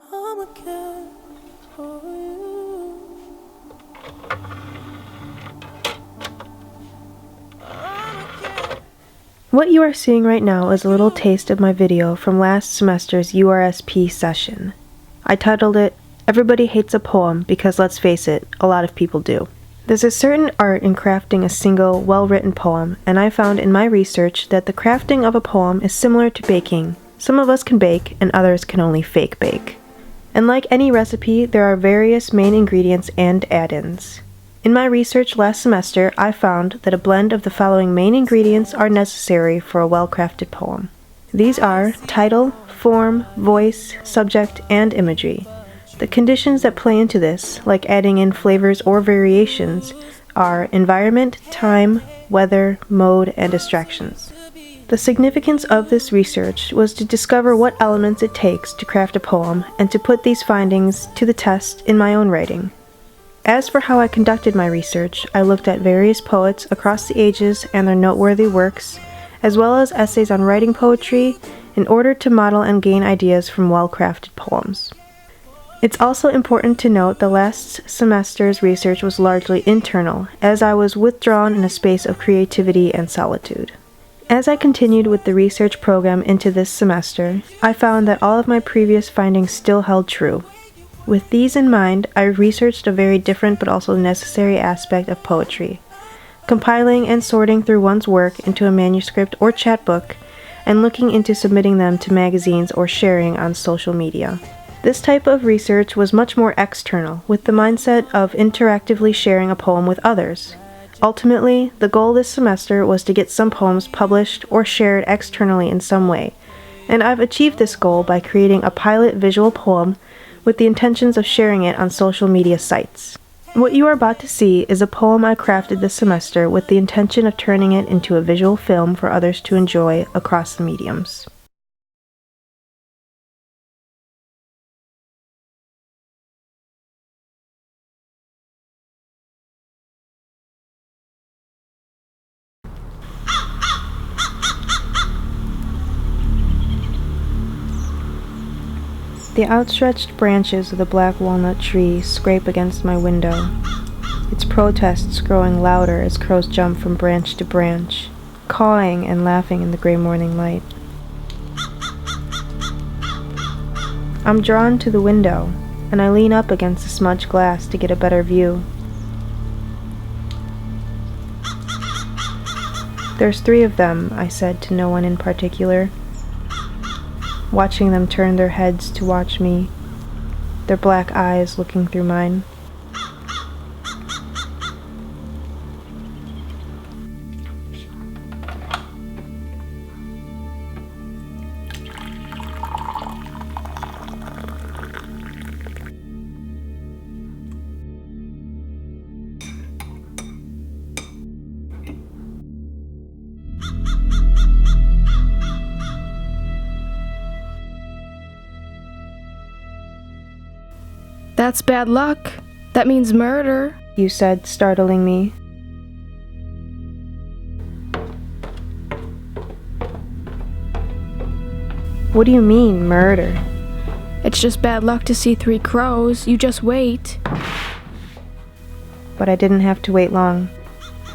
I'm a cat for you. What you are seeing right now is a little taste of my video from last semester's URSP session. I titled it, Everybody Hates a Poem because let's face it, a lot of people do. There's a certain art in crafting a single, well-written poem, and I found in my research that the crafting of a poem is similar to baking. Some of us can bake, and others can only fake bake. And like any recipe, there are various main ingredients and add-ins. In my research last semester, I found that a blend of the following main ingredients are necessary for a well-crafted poem. These are title, form, voice, subject, and imagery. The conditions that play into this, like adding in flavors or variations, are environment, time, weather, mode, and distractions. The significance of this research was to discover what elements it takes to craft a poem and to put these findings to the test in my own writing. As for how I conducted my research, I looked at various poets across the ages and their noteworthy works, as well as essays on writing poetry, in order to model and gain ideas from well-crafted poems. It's also important to note the last semester's research was largely internal, as I was withdrawn in a space of creativity and solitude. As I continued with the research program into this semester, I found that all of my previous findings still held true. With these in mind, I researched a very different but also necessary aspect of poetry, compiling and sorting through one's work into a manuscript or chatbook, and looking into submitting them to magazines or sharing on social media. This type of research was much more external, with the mindset of interactively sharing a poem with others. Ultimately, the goal this semester was to get some poems published or shared externally in some way, and I've achieved this goal by creating a pilot visual poem with the intentions of sharing it on social media sites. What you are about to see is a poem I crafted this semester with the intention of turning it into a visual film for others to enjoy across the mediums. The outstretched branches of the black walnut tree scrape against my window, its protests growing louder as crows jump from branch to branch, cawing and laughing in the gray morning light. I'm drawn to the window, and I lean up against the smudged glass to get a better view. "There's 3 of them," I said to no one in particular, watching them turn their heads to watch me, their black eyes looking through mine. That's bad luck. That means murder. You said, startling me. What do you mean, murder? It's just bad luck to see 3 crows. You just wait. But I didn't have to wait long.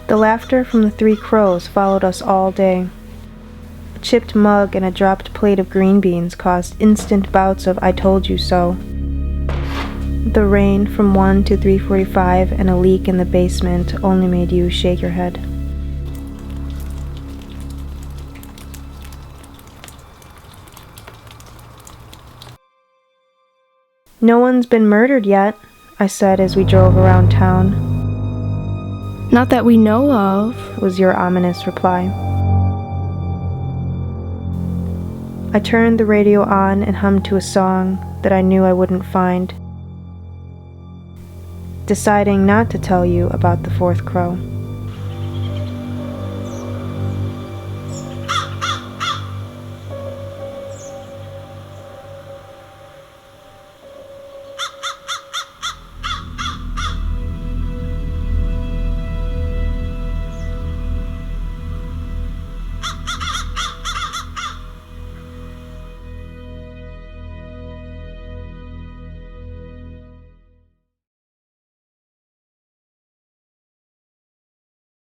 The laughter from the 3 crows followed us all day. A chipped mug and a dropped plate of green beans caused instant bouts of I told you so. The rain from 1 to 3:45 and a leak in the basement only made you shake your head. "No one's been murdered yet," I said as we drove around town. Not that we know of. Was your ominous reply. I turned the radio on and hummed to a song that I knew I wouldn't find, deciding not to tell you about the 4th crow.